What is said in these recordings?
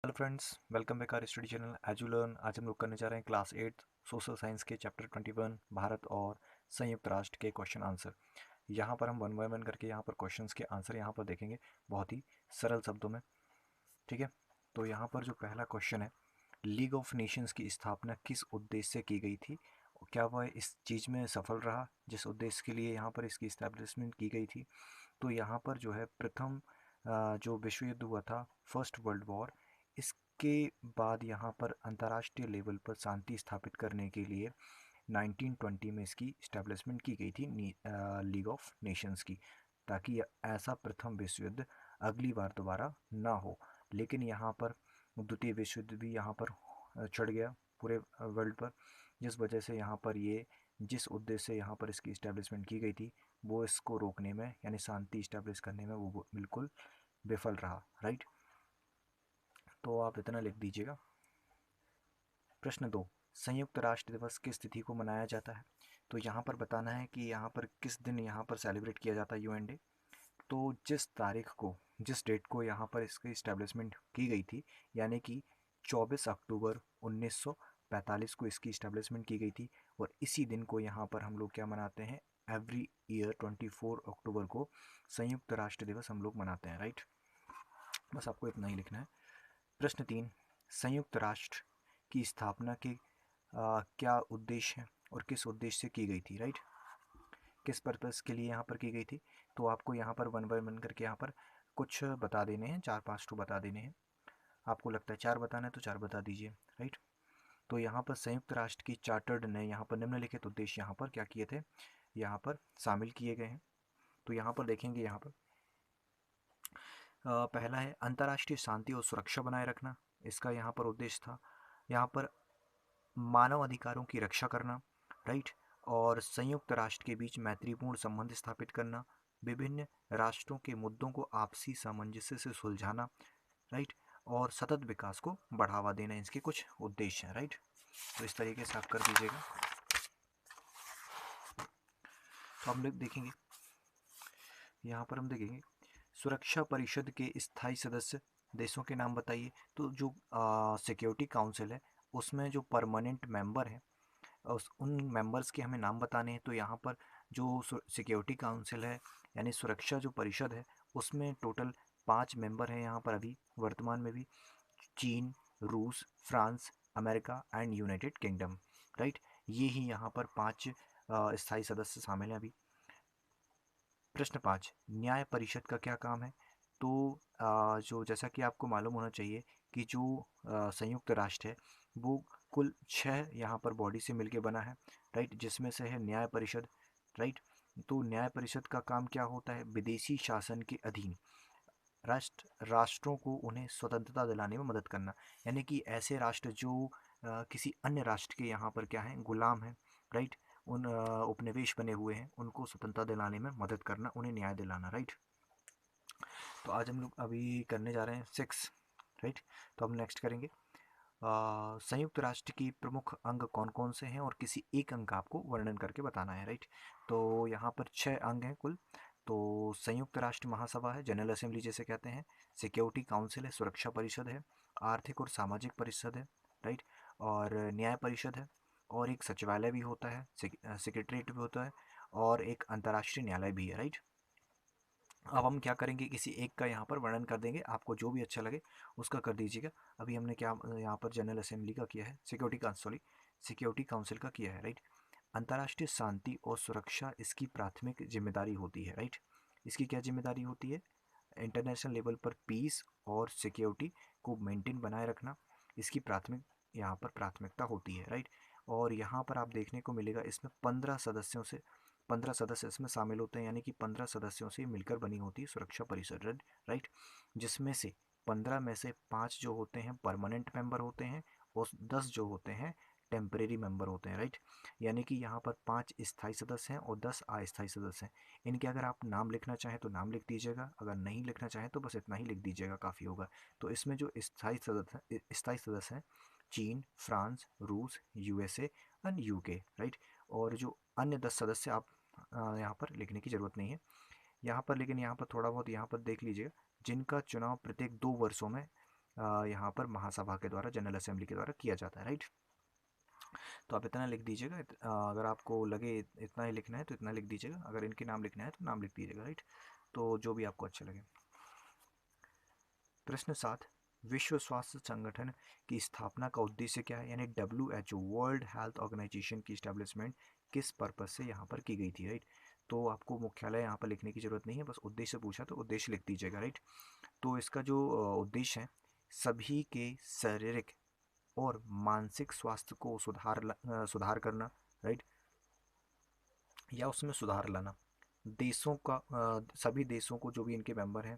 Hello friends, welcome back our study channel as you learn. आज हम लोग करने जा रहे हैं क्लास 8 सोशल साइंस के चैप्टर 21 भारत और संयुक्त राष्ट्र के क्वेश्चन आंसर। यहाँ पर हम वन बाय वन करके यहाँ पर क्वेश्चंस के आंसर यहाँ पर देखेंगे बहुत ही सरल शब्दों में। ठीक है, तो यहाँ पर जो पहला क्वेश्चन है, लीग ऑफ नेशंस की स्थापना किस उद्देश्य से की गई थी? क्या वह इस चीज़ में सफल रहा जिस उद्देश्य के लिए यहाँ पर इसकी इस्टेब्लिशमेंट की गई थी? तो यहाँ पर जो है प्रथम जो विश्व युद्ध हुआ था, फर्स्ट वर्ल्ड वॉर, इसके बाद यहाँ पर अंतर्राष्ट्रीय लेवल पर शांति स्थापित करने के लिए 1920 में इसकी इस्टेब्लिशमेंट की गई थी लीग ऑफ नेशंस की, ताकि ऐसा प्रथम विश्व युद्ध अगली बार दोबारा ना हो। लेकिन यहाँ पर द्वितीय विश्व युद्ध भी यहाँ पर चढ़ गया पूरे वर्ल्ड पर, जिस वजह से यहाँ पर ये जिस उद्देश्य से यहाँ पर इसकी इस्टेब्लिशमेंट की गई थी वो इसको रोकने में यानी शांति इस्टेब्लिश करने में वो बिल्कुल विफल रहा। राइट, तो आप इतना लिख दीजिएगा। प्रश्न 2, संयुक्त राष्ट्र दिवस किस तिथि को मनाया जाता है? तो यहाँ पर बताना है कि यहाँ पर किस दिन यहाँ पर सेलिब्रेट किया जाता है यूएन डे। तो जिस डेट को यहाँ पर इसकी इस्टेब्लिशमेंट की गई थी, यानी कि 24 अक्टूबर 1945 को इसकी इस्टेब्लिशमेंट की गई थी, और इसी दिन को यहाँ पर हम लोग क्या मनाते हैं, एवरी ईयर 24 अक्टूबर को संयुक्त राष्ट्र दिवस हम लोग मनाते हैं। राइट, बस आपको इतना ही लिखना है। प्रश्न 3, संयुक्त राष्ट्र की स्थापना के क्या उद्देश्य है और किस उद्देश्य से की गई थी? राइट, किस पर्पस के लिए यहाँ पर की गई थी? तो आपको यहाँ पर वन बाय वन करके यहाँ पर कुछ बता देने हैं, 4-5 टू बता देने हैं। आपको लगता है 4 बताना है तो 4 बता दीजिए। राइट, तो यहाँ पर संयुक्त राष्ट्र की चार्टर्ड ने यहाँ पर निम्नलिखित उद्देश्य यहाँ पर क्या किए थे, यहाँ पर शामिल किए गए हैं। तो यहाँ पर देखेंगे, यहाँ पर पहला है अंतर्राष्ट्रीय शांति और सुरक्षा बनाए रखना, इसका यहाँ पर उद्देश्य था। यहाँ पर मानव अधिकारों की रक्षा करना, राइट, और संयुक्त राष्ट्र के बीच मैत्रीपूर्ण संबंध स्थापित करना, विभिन्न राष्ट्रों के मुद्दों को आपसी सामंजस्य से सुलझाना, राइट, और सतत विकास को बढ़ावा देना, इसके कुछ उद्देश्य हैं। राइट, तो इस तरीके से आप कर दीजिएगा। तो हम लोग देखेंगे, यहाँ पर हम देखेंगे सुरक्षा परिषद के स्थायी सदस्य देशों के नाम बताइए। तो जो सिक्योरिटी काउंसिल है उसमें जो परमानेंट मेंबर हैं उन मेंबर्स के हमें नाम बताने हैं। तो यहाँ पर जो सिक्योरिटी काउंसिल है यानी सुरक्षा जो परिषद है उसमें टोटल 5 मेंबर हैं यहाँ पर अभी वर्तमान में भी, चीन, रूस, France, America and United kingdom. Right, ये ही यहाँ पर 5 स्थायी सदस्य शामिल हैं अभी। प्रश्न 5, न्याय परिषद का क्या काम है? तो जो जैसा कि आपको मालूम होना चाहिए कि जो संयुक्त राष्ट्र है वो कुल 6 यहाँ पर बॉडी से मिलके बना है। राइट, जिसमें से है न्याय परिषद। राइट, तो न्याय परिषद का काम क्या होता है, विदेशी शासन के अधीन राष्ट्रों को उन्हें स्वतंत्रता दिलाने में मदद करना, यानी कि ऐसे राष्ट्र जो किसी अन्य राष्ट्र के यहाँ पर क्या है, गुलाम हैं। राइट, उन उपनिवेश बने हुए हैं, उनको स्वतंत्रता दिलाने में मदद करना, उन्हें न्याय दिलाना। राइट, तो आज हम लोग अभी करने जा रहे हैं 6। राइट, तो हम नेक्स्ट करेंगे संयुक्त राष्ट्र की प्रमुख अंग कौन कौन से हैं और किसी एक अंग का आपको वर्णन करके बताना है। राइट, तो यहाँ पर 6 अंग हैं कुल। तो संयुक्त राष्ट्र महासभा है, जनरल असेंबली जैसे कहते हैं, सिक्योरिटी काउंसिल है, सुरक्षा परिषद है, आर्थिक और सामाजिक परिषद है, राइट, और न्याय परिषद है, और एक सचिवालय भी होता है, सेक्रेटरीट भी होता है, और एक अंतर्राष्ट्रीय न्यायालय भी है। राइट, अब हम क्या करेंगे, किसी एक का यहाँ पर वर्णन कर देंगे, आपको जो भी अच्छा लगे उसका कर दीजिएगा। अभी हमने क्या यहाँ पर जनरल असेंबली का किया है, सिक्योरिटी काउंसिल का किया है। राइट, अंतर्राष्ट्रीय शांति और सुरक्षा इसकी प्राथमिक जिम्मेदारी होती है। राइट, इसकी क्या जिम्मेदारी होती है, इंटरनेशनल लेवल पर पीस और सिक्योरिटी को मेंटेन बनाए रखना, इसकी यहाँ पर प्राथमिकता होती है। राइट, और यहाँ पर आप देखने को मिलेगा इसमें 15 सदस्य इसमें शामिल होते हैं, यानी कि 15 सदस्यों से मिलकर बनी होती है सुरक्षा परिषद। राइट, जिसमें से 15 में से 5 जो होते हैं परमानेंट मेंबर होते हैं और 10 जो होते हैं टेम्परेरी मेंबर होते हैं। राइट, यानी कि यहाँ पर 5 स्थायी सदस्य हैं और 10 अस्थायी सदस्य हैं। इनके अगर आप नाम लिखना चाहें तो नाम लिख दीजिएगा, अगर नहीं लिखना चाहें तो बस इतना ही लिख दीजिएगा, काफ़ी होगा। तो इसमें जो स्थायी सदस्य हैं, चीन, फ्रांस, रूस, यूएसए एंड यूके। राइट, और जो अन्य 10 सदस्य आप यहाँ पर लिखने की ज़रूरत नहीं है यहाँ पर, लेकिन यहाँ पर थोड़ा बहुत यहाँ पर देख लीजिएगा, जिनका चुनाव प्रत्येक 2 वर्षों में यहाँ पर महासभा के द्वारा, जनरल असेंबली के द्वारा किया जाता है, राइट। तो आप इतना लिख दीजिएगा, अगर आपको लगे इतना ही लिखना है तो इतना लिख दीजिएगा, अगर इनके नाम लिखना है तो नाम लिख दीजिएगा, राइट। तो जो भी आपको अच्छा लगे। प्रश्न 7, विश्व स्वास्थ्य संगठन की स्थापना का उद्देश्य क्या है, यानी WHO वर्ल्ड हेल्थ ऑर्गेनाइजेशन की स्टैब्लिशमेंट किस पर्पज से यहाँ पर की गई थी, राइट। तो आपको मुख्यालय यहाँ पर लिखने की जरूरत नहीं है, बस उद्देश्य पूछा तो उद्देश्य लिख दीजिएगा, राइट। तो इसका जो उद्देश्य है, सभी के शारीरिक और मानसिक स्वास्थ्य को सुधार करना, राइट, या उसमें सुधार लाना। देशों का सभी देशों को, जो भी इनके मेंबर हैं,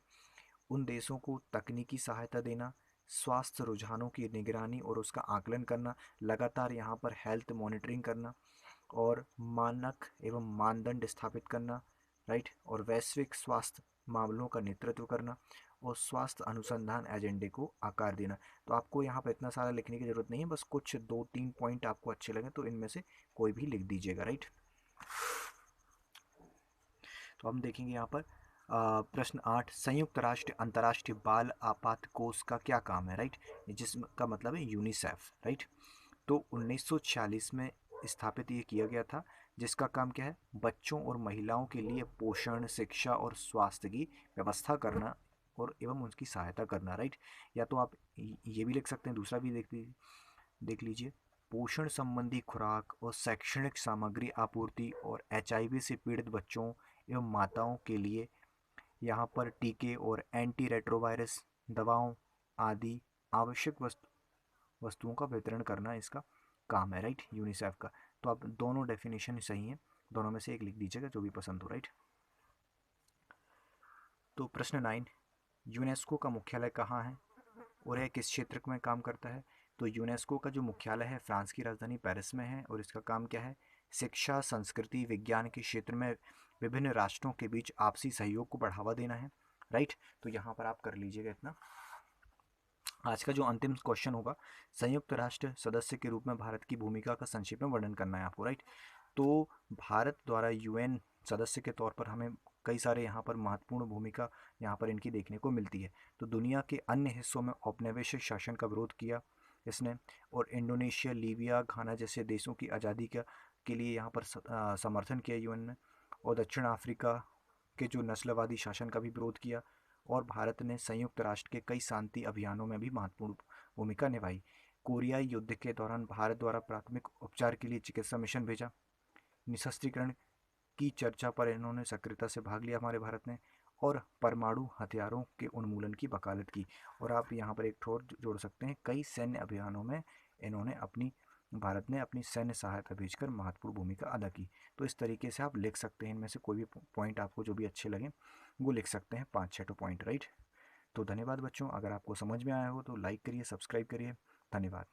उन देशों को तकनीकी सहायता देना, स्वास्थ्य रुझानों की निगरानी और उसका आकलन करना, लगातार यहाँ पर हेल्थ मॉनिटरिंग करना और मानक एवं मानदंड स्थापित करना, राइट, और वैश्विक स्वास्थ्य मामलों का नेतृत्व करना और स्वास्थ्य अनुसंधान एजेंडे को आकार देना। तो आपको यहाँ पर इतना सारा लिखने की जरूरत नहीं है, बस कुछ 2-3 पॉइंट आपको अच्छे लगे तो इनमें से कोई भी लिख दीजिएगा, राइट। तो हम देखेंगे यहाँ पर प्रश्न 8, संयुक्त राष्ट्र अंतर्राष्ट्रीय बाल आपात कोष का क्या काम है, राइट, जिसका मतलब है यूनिसेफ, राइट। तो 1946 में स्थापित ये किया गया था, जिसका काम क्या है, बच्चों और महिलाओं के लिए पोषण, शिक्षा और स्वास्थ्य की व्यवस्था करना और एवं उनकी सहायता करना, राइट। या तो आप ये भी लिख सकते हैं, दूसरा भी देख लीजिए, पोषण संबंधी खुराक और शैक्षणिक सामग्री आपूर्ति और HIV से पीड़ित बच्चों एवं माताओं के लिए यहाँ पर टीके और एंटी रेट्रोवायरस दवाओं आदि आवश्यक वस्तुओं का वितरण करना इसका काम है, राइट, यूनिसेफ का। तो आप दोनों डेफिनेशन सही है, दोनों में से एक लिख दीजिएगा जो भी पसंद हो, राइट। तो प्रश्न 9, यूनेस्को का मुख्यालय कहाँ है और यह किस क्षेत्र में काम करता है। तो यूनेस्को का जो मुख्यालय है फ्रांस की राजधानी पेरिस में है और इसका काम क्या है, शिक्षा, संस्कृति, विज्ञान के क्षेत्र में विभिन्न राष्ट्रों के बीच आपसी सहयोग को बढ़ावा देना है, राइट। तो यहाँ पर आप कर लीजिएगा इतना। आज का जो अंतिम क्वेश्चन होगा, संयुक्त राष्ट्र सदस्य के रूप में भारत की भूमिका का संक्षेप में वर्णन करना है आपको, राइट। तो भारत द्वारा UN सदस्य के तौर पर हमें कई सारे यहाँ पर महत्वपूर्ण भूमिका यहाँ पर इनकी देखने को मिलती है। तो दुनिया के अन्य हिस्सों में औपनिवेशिक शासन का विरोध किया इसने, और इंडोनेशिया, लीबिया, घाना जैसे देशों की आज़ादी के लिए यहाँ पर समर्थन किया UN ने, और दक्षिण अफ्रीका के जो नस्लवादी शासन का भी विरोध किया, और भारत ने संयुक्त राष्ट्र के कई शांति अभियानों में भी महत्वपूर्ण भूमिका निभाई। कोरियाई युद्ध के दौरान भारत द्वारा प्राथमिक उपचार के लिए चिकित्सा मिशन भेजा, निशस्त्रीकरण की चर्चा पर इन्होंने सक्रियता से भाग लिया हमारे भारत ने, और परमाणु हथियारों के उन्मूलन की वकालत की। और आप यहाँ पर एक ठोर जोड़ सकते हैं, कई सैन्य अभियानों में भारत ने अपनी सैन्य सहायता भेजकर महत्वपूर्ण भूमिका अदा की। तो इस तरीके से आप लिख सकते हैं, इनमें से कोई भी पॉइंट आपको जो भी अच्छे लगे वो लिख सकते हैं, 5-6 पॉइंट, राइट। तो धन्यवाद बच्चों, अगर आपको समझ में आया हो तो लाइक करिए, सब्सक्राइब करिए, धन्यवाद।